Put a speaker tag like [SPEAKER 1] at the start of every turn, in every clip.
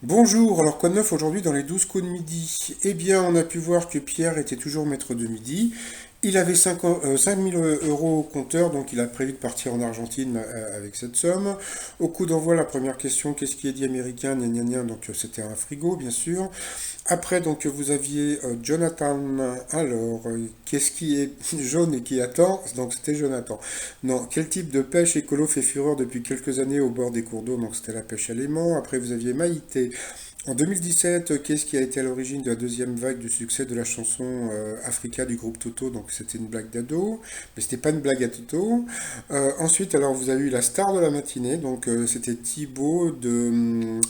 [SPEAKER 1] Bonjour, alors quoi de neuf aujourd'hui dans les 12 coups de midi? Eh bien, on a pu voir que Pierre était toujours maître de midi. Il avait 5000 euros au compteur, donc il a prévu de partir en Argentine avec cette somme. Au coup d'envoi, la première question, qu'est-ce qui est dit américain? Gna gna gna, donc c'était un frigo, bien sûr. Après, donc vous aviez Jonathan. Alors, qu'est-ce qui est jaune et qui attend? Donc c'était Jonathan. Non, quel type de pêche écolo fait fureur depuis quelques années au bord des cours d'eau? Donc c'était la pêche à l'aimant. Après, vous aviez Maïté. En 2017, qu'est-ce qui a été à l'origine de la deuxième vague du succès de la chanson Africa du groupe Toto? Donc c'était une blague d'ado, mais c'était pas une blague à Toto. Ensuite, alors vous avez eu la star de la matinée, donc c'était Thibaut de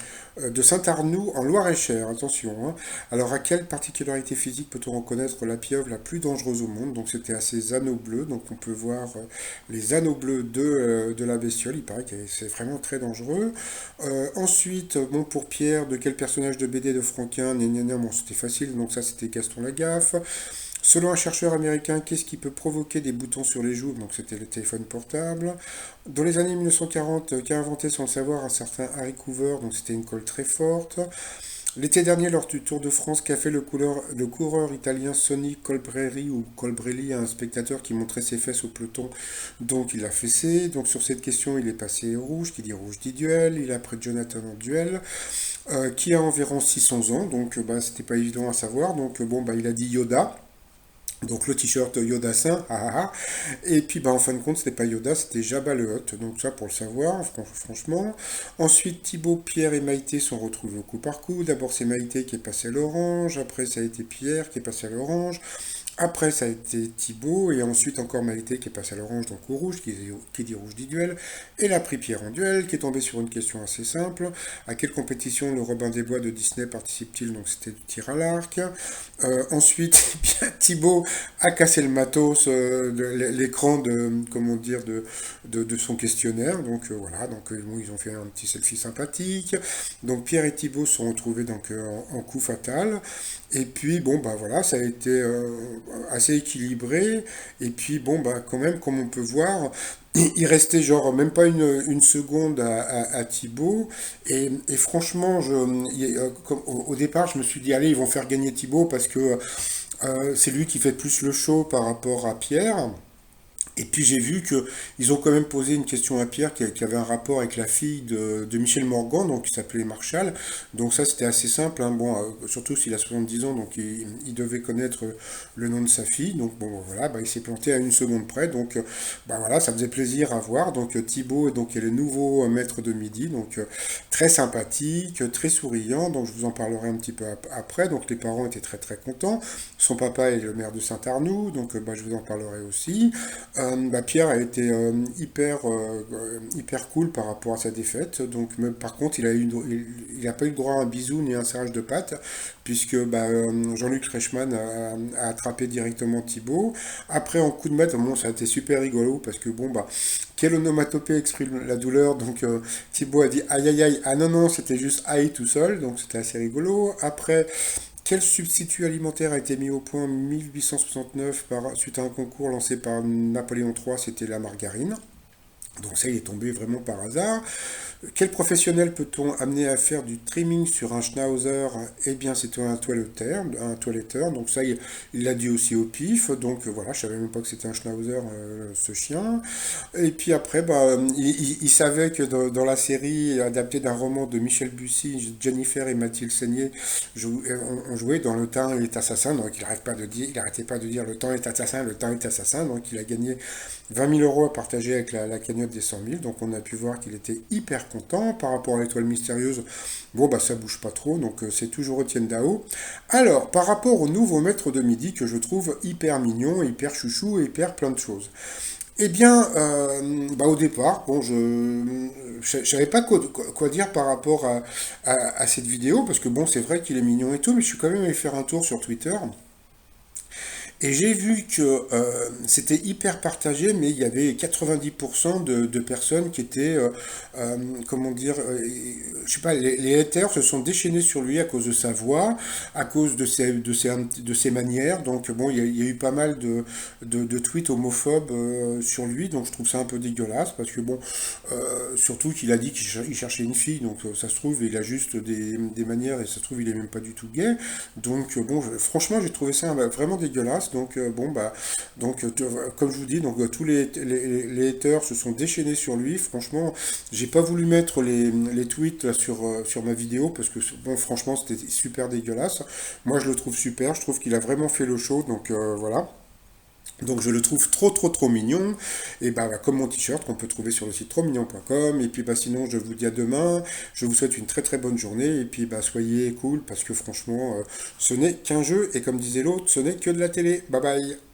[SPEAKER 1] Saint-Arnoux en Loire-et-Cher. Attention, hein. Alors à quelle particularité physique peut-on reconnaître la pieuvre la plus dangereuse au monde? Donc c'était à ses anneaux bleus, donc on peut voir les anneaux bleus de la bestiole. Il paraît que c'est vraiment très dangereux. Ensuite, bon, pour Pierre, de quel personnage de BD de Franquin? Gna gna gna, bon, c'était facile, donc ça c'était Gaston Lagaffe. Selon un chercheur américain, qu'est-ce qui peut provoquer des boutons sur les joues? Donc c'était le téléphone portable. Dans les années 1940, qu'a inventé sans le savoir un certain Harry Coover? Donc c'était une colle très forte. L'été dernier, lors du Tour de France, qu'a fait le coureur italien Sonny Colbrelli ou Colbrelli à un spectateur qui montrait ses fesses au peloton? Donc il l'a fessé. Donc sur cette question, il est passé au rouge, qui dit rouge dit duel. Il a pris Jonathan en duel, qui a environ 600 ans. Donc bah, c'était pas évident à savoir. Donc bon, bah, il a dit Yoda. Donc le t-shirt Yoda Saint, ah, ah, ah. Et puis bah, en fin de compte, c'était pas Yoda, c'était Jabba le Hutt. Donc ça pour le savoir, franchement. Ensuite, Thibaut, Pierre et Maïté sont retrouvés au coup par coup. D'abord c'est Maïté qui est passé à l'orange, après ça a été Pierre qui est passé à l'orange. Après, ça a été Thibaut, et ensuite encore Maïté qui est passé à l'orange, donc au rouge, qui dit rouge dit duel. Et l'a pris Pierre en duel, qui est tombé sur une question assez simple. À quelle compétition le Robin des Bois de Disney participe-t-il? Donc c'était du tir à l'arc. Ensuite, eh bien, Thibaut a cassé le matos, l'écran comment dire, de son questionnaire. Donc voilà, donc bon, ils ont fait un petit selfie sympathique. Donc Pierre et Thibaut se sont retrouvés donc, en coup fatal. Et puis bon bah voilà, ça a été assez équilibré. Et puis bon bah quand même, comme on peut voir, il restait genre même pas une seconde à Thibaut. Et franchement, au départ, je me suis dit, allez, ils vont faire gagner Thibaut parce que c'est lui qui fait plus le show par rapport à Pierre. Et puis j'ai vu que ils ont quand même posé une question à Pierre qui avait un rapport avec la fille de Michel Morgan, donc qui s'appelait Marshall. Donc ça c'était assez simple, hein. Bon, surtout s'il a 70 ans, donc il devait connaître le nom de sa fille. Donc bon voilà, bah, il s'est planté à une seconde près. Donc bah voilà, ça faisait plaisir à voir. Donc Thibaut donc, est le nouveau maître de midi, donc très sympathique, très souriant. Donc je vous en parlerai un petit peu après. Donc les parents étaient très très contents. Son papa est le maire de Saint-Arnoux, donc bah, je vous en parlerai aussi. Bah, Pierre a été hyper cool par rapport à sa défaite. Donc, mais par contre, il a pas eu le droit à un bisou ni à un serrage de patte, puisque bah, Jean-Luc Reichmann a attrapé directement Thibaut. Après, en coup de maître, bon, ça a été super rigolo, parce que bon, bah, quelle onomatopée exprime la douleur? Donc, Thibaut a dit aïe aïe aïe. Ah non, non, c'était juste aïe tout seul, donc c'était assez rigolo. Après, quel substitut alimentaire a été mis au point en 1869 suite à un concours lancé par Napoléon III? C'était la margarine. Donc ça, il est tombé vraiment par hasard. Quel professionnel peut-on amener à faire du trimming sur un schnauzer? Eh bien, c'est un toiletteur, Donc ça, il l'a dit aussi au pif. Donc voilà, je savais même pas que c'était un schnauzer, ce chien. Et puis après, bah, il savait que dans la série adaptée d'un roman de Michel Bussy, Jennifer et Mathilde Seigné on jouait dans Le temps est assassin. Donc il arrêtait pas de dire le temps est assassin, le temps est assassin. Donc il a gagné 20 000 euros à partager avec la cagnotte des 100 000. Donc on a pu voir qu'il était hyper content par rapport à l'étoile mystérieuse. Bon, bah ça bouge pas trop, donc c'est toujours Etienne Dao. Alors, par rapport au nouveau maître de midi que je trouve hyper mignon, hyper chouchou, hyper plein de choses. Eh bien, bah au départ, bon, je savais pas quoi dire par rapport à cette vidéo, parce que bon, c'est vrai qu'il est mignon et tout, mais je suis quand même allé faire un tour sur Twitter. Et j'ai vu que c'était hyper partagé, mais il y avait 90% de personnes qui étaient, comment dire, je sais pas, les haters se sont déchaînés sur lui à cause de sa voix, à cause de ses manières. Donc bon, il y a eu pas mal de tweets homophobes sur lui, donc je trouve ça un peu dégueulasse, parce que bon, surtout qu'il a dit qu'il cherchait une fille, donc ça se trouve, il a juste des manières, et ça se trouve, il est même pas du tout gay. Donc bon, franchement, j'ai trouvé ça vraiment dégueulasse. Donc bon, bah, donc comme je vous dis, donc tous les haters se sont déchaînés sur lui. Franchement, j'ai pas voulu mettre les tweets là, sur ma vidéo parce que bon, franchement, c'était super dégueulasse. Moi, je le trouve super. Je trouve qu'il a vraiment fait le show. Donc voilà. Donc je le trouve trop trop trop mignon, et bah comme mon t-shirt qu'on peut trouver sur le site trotsmignon.com. Et puis bah sinon je vous dis à demain, je vous souhaite une très très bonne journée, et puis bah soyez cool parce que franchement ce n'est qu'un jeu, et comme disait l'autre, ce n'est que de la télé. Bye bye.